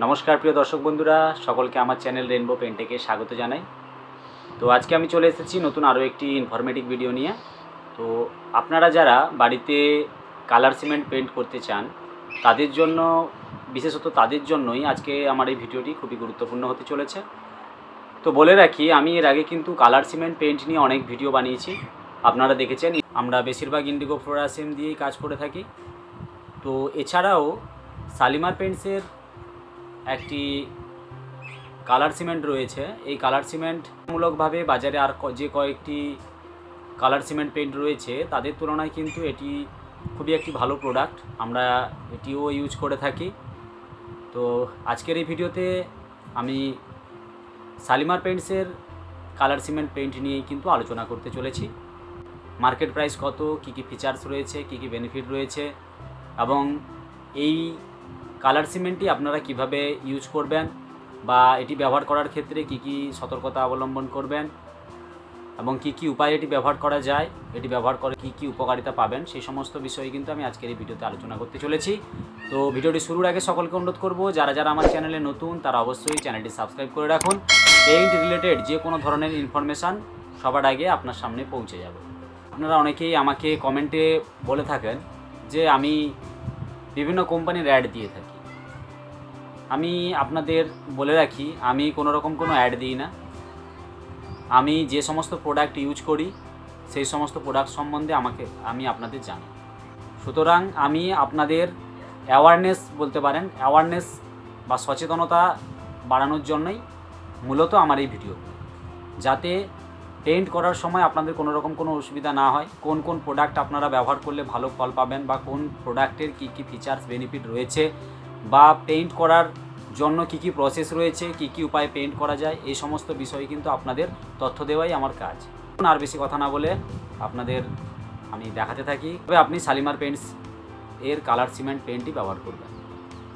নমস্কার প্রিয় দর্শক বন্ধুরা, সকলকে আমার চ্যানেল রেনবো পেন্টেকে স্বাগত জানাই। তো আজকে আমি চলে এসেছি নতুন আরও একটি ইনফরমেটিভ ভিডিও নিয়ে। তো আপনারা যারা বাড়িতে কালার সিমেন্ট পেন্ট করতে চান তাদের জন্য, বিশেষত তাদের জন্যই আজকে আমার এই ভিডিওটি খুবই গুরুত্বপূর্ণ হতে চলেছে। তো বলে রাখি, আমি এর আগে কিন্তু কালার সিমেন্ট পেন্ট নিয়ে অনেক ভিডিও বানিয়েছি, আপনারা দেখেছেন। আমরা বেশিরভাগ ইন্ডিগো ফ্লোরাসেম দিয়েই কাজ করে থাকি। তো এছাড়াও শালিমার পেন্টসের একটি কালার সিমেন্ট রয়েছে। এই কালার সিমেন্ট মূলকভাবে বাজারে আর যে কয়েকটি কালার সিমেন্ট পেন্ট রয়েছে তাদের তুলনায় কিন্তু এটি খুবই একটি ভালো প্রোডাক্ট, আমরা এটিও ইউজ করে থাকি। তো আজকের এই ভিডিওতে আমি শালিমার পেন্টসের কালার সিমেন্ট পেন্ট নিয়েই কিন্তু আলোচনা করতে চলেছি। মার্কেট প্রাইস কত, কী কী ফিচার্স রয়েছে, কী কী বেনিফিট রয়েছে, এবং এই কালার সিমেন্টটি আপনারা কিভাবে ইউজ করবেন বা এটি ব্যবহার করার ক্ষেত্রে কী কী সতর্কতা অবলম্বন করবেন এবং কী কী উপায়ে এটি ব্যবহার করা যায়, এটি ব্যবহার করে কী কী উপকারিতা পাবেন, সেই সমস্ত বিষয়ে কিন্তু আমি আজকের এই ভিডিওতে আলোচনা করতে চলেছি। তো ভিডিওটি শুরুর আগে সকলকে অনুরোধ করব, যারা যারা আমার চ্যানেলে নতুন তারা অবশ্যই চ্যানেলটি সাবস্ক্রাইব করে রাখুন। পেইন্ট রিলেটেড যে কোনো ধরনের ইনফরমেশান সবার আগে আপনার সামনে পৌঁছে যাবে। আপনারা অনেকেই আমাকে কমেন্টে বলে থাকেন যে আমি বিভিন্ন কোম্পানির অ্যাড দিয়ে থাকি। আমি আপনাদের বলে রাখি, আমি কোনো রকম কোনো অ্যাড দিই না। আমি যে সমস্ত প্রোডাক্ট ইউজ করি সেই সমস্ত প্রোডাক্ট সম্বন্ধে আমি আপনাদের জানি। সুতরাং আমি আপনাদের অ্যাওয়ারনেস বলতে পারেন, অ্যাওয়ারনেস বা সচেতনতা বাড়ানোর জন্যই মূলত আমার এই ভিডিও, যাতে পেইন্ট করার সময় আপনাদের কোনো রকম কোনো অসুবিধা না হয়। কোন কোন প্রোডাক্ট আপনারা ব্যবহার করলে ভালো ফল পাবেন বা কোন প্রোডাক্টের কী কী ফিচার্স বেনিফিট রয়েছে বা পেইন্ট করার জন্য কী কী প্রসেস রয়েছে, কী কী উপায়ে পেইন্ট করা যায়, এই সমস্ত বিষয়ে কিন্তু আপনাদের তথ্য দেওয়াই আমার কাজ। আর বেশি কথা না বলে আপনাদের আমি দেখাতে থাকি, তবে আপনি শালিমার পেন্টস এর কালার সিমেন্ট পেন্টই ব্যবহার করবেন।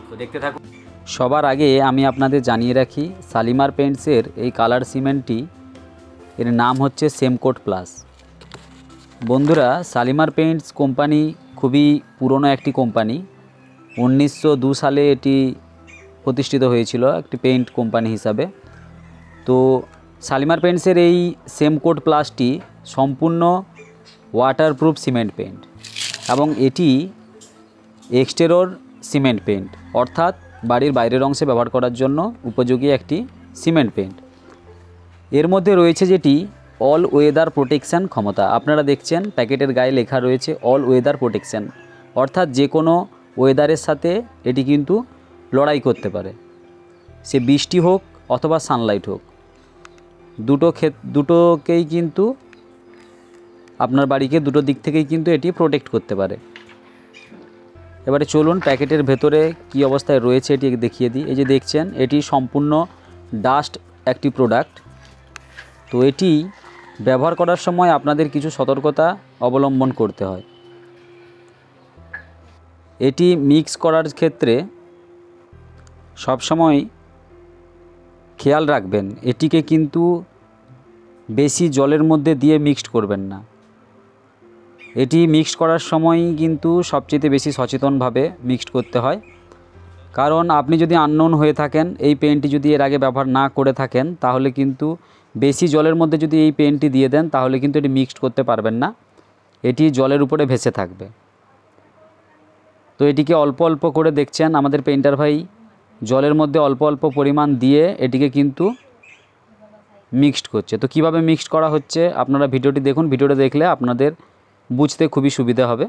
তো দেখতে থাকুন। সবার আগে আমি আপনাদের জানিয়ে রাখি, শালিমার পেন্টসের এই কালার সিমেন্টটি, এর নাম হচ্ছে সেমকোট প্লাস। বন্ধুরা, শালিমার পেন্টস কোম্পানি খুবই পুরনো একটি কোম্পানি। 1902 সালে এটি প্রতিষ্ঠিত হয়েছিল একটি পেইন্ট কোম্পানি হিসাবে। তো শালিমার পেন্টসের এই সেমকোট প্লাসটি সম্পূর্ণ ওয়াটারপ্রুফ সিমেন্ট পেন্ট এবং এটি এক্সটেরিয়র সিমেন্ট পেন্ট, অর্থাৎ বাড়ির বাইরের অংশে ব্যবহার করার জন্য উপযোগী একটি সিমেন্ট পেন্ট। এর মধ্যে রয়েছে যেটি অল ওয়েদার প্রোটেকশান ক্ষমতা। আপনারা দেখছেন প্যাকেটের গায়ে লেখা রয়েছে অল ওয়েদার প্রোটেকশান, অর্থাৎ যে কোনো ওয়েদারের সাথে এটি কিন্তু লড়াই করতে পারে, সে বৃষ্টি হোক অথবা সানলাইট হোক, দুটোকেই কিন্তু আপনার বাড়িকে দুটো দিক থেকেই কিন্তু এটি প্রোটেক্ট করতে পারে। এবারে চলুন প্যাকেটের ভেতরে কি অবস্থায় রয়েছে এটি দেখিয়ে দিই। এই যে দেখছেন, এটি সম্পূর্ণ ডাস্ট একটি প্রোডাক্ট। তো এটি ব্যবহার করার সময় আপনাদের কিছু সতর্কতা অবলম্বন করতে হয়। এটি মিক্স করার ক্ষেত্রে সবসময় খেয়াল রাখবেন, এটিকে কিন্তু বেশি জলের মধ্যে দিয়ে মিক্সড করবেন না। এটি মিক্সড করার সময়ই কিন্তু সবচেয়ে বেশি সচেতনভাবে মিক্সড করতে হয়, কারণ আপনি যদি আননোন হয়ে থাকেন, এই পেনটি যদি এর আগে ব্যবহার না করে থাকেন, তাহলে কিন্তু বেশি জলের মধ্যে যদি এই পেনটি দিয়ে দেন তাহলে কিন্তু এটি মিক্সড করতে পারবেন না, এটি জলের উপরে ভেসে থাকবে। তো এটিকে অল্প অল্প করে দেখছেন আমাদের পেইন্টার ভাই জলের মধ্যে অল্প অল্প পরিমাণ দিয়ে এটিকে কিন্তু মিক্সড করছে। তো কিভাবে মিক্সড করা হচ্ছে আপনারা ভিডিওটি দেখুন, ভিডিওটা দেখলে আপনাদের বুঝতে খুবই সুবিধা হবে।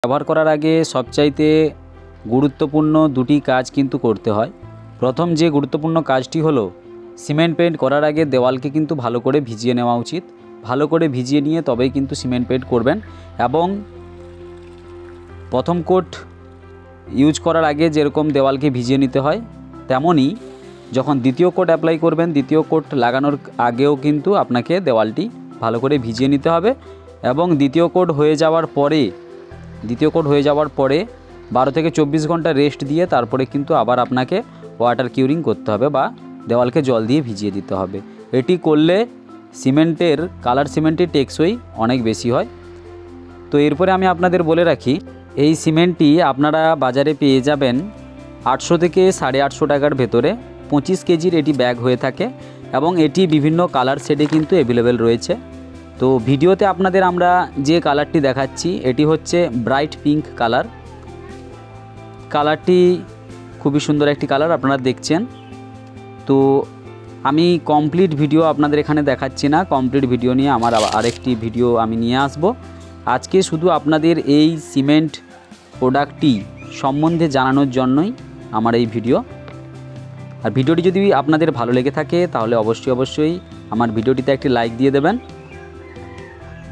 ব্যবহার করার আগে সবচাইতে গুরুত্বপূর্ণ দুটি কাজ কিন্তু করতে হয়। প্রথম যে গুরুত্বপূর্ণ কাজটি হলো সিমেন্ট পেইন্ট করার আগে দেওয়ালকে কিন্তু ভালো করে ভিজিয়ে নেওয়া উচিত। ভালো করে ভিজিয়ে নিয়ে তবেই কিন্তু সিমেন্ট পেইন্ট করবেন। এবং প্রথম কোট ইউজ করার আগে যেরকম দেওয়ালকে ভিজিয়ে নিতে হয়, তেমনই যখন দ্বিতীয় কোট অ্যাপ্লাই করবেন, দ্বিতীয় কোট লাগানোর আগেও কিন্তু আপনাকে দেওয়ালটি ভালো করে ভিজিয়ে নিতে হবে। এবং দ্বিতীয় কোট হয়ে যাওয়ার পরে 12 থেকে 24 ঘন্টা রেস্ট দিয়ে তারপরে কিন্তু আবার আপনাকে ওয়াটার কিউরিং করতে হবে বা দেওয়ালকে জল দিয়ে ভিজিয়ে দিতে হবে। এটি করলে কালার সিমেন্টের টেকসই অনেক বেশি হয়। তো এরপরে আমি আপনাদের বলে রাখি, এই সিমেন্টটি আপনারা বাজারে পেয়ে যাবেন 800 থেকে 850 টাকার ভেতরে। 25 কেজির এটি ব্যাগ হয়ে থাকে এবং এটি বিভিন্ন কালার শেডে কিন্তু অ্যাভেলেবেল রয়েছে। তো ভিডিওতে আপনাদের আমরা যে কালারটি দেখাচ্ছি এটি হচ্ছে ব্রাইট পিঙ্ক কালার। কালারটি খুবই সুন্দর একটি কালার আপনারা দেখছেন। তো আমি কমপ্লিট ভিডিও আপনাদের এখানে দেখাচ্ছি না, কমপ্লিট ভিডিও নিয়ে আমার আরেকটি ভিডিও আমি নিয়ে আসব। আজকে শুধু আপনাদের এই সিমেন্ট প্রোডাক্টটি সম্বন্ধে জানানোর জন্যই আমার এই ভিডিও। আর ভিডিওটি যদি আপনাদের ভালো লেগে থাকে তাহলে অবশ্যই আমার ভিডিওটিতে একটি লাইক দিয়ে দেবেন।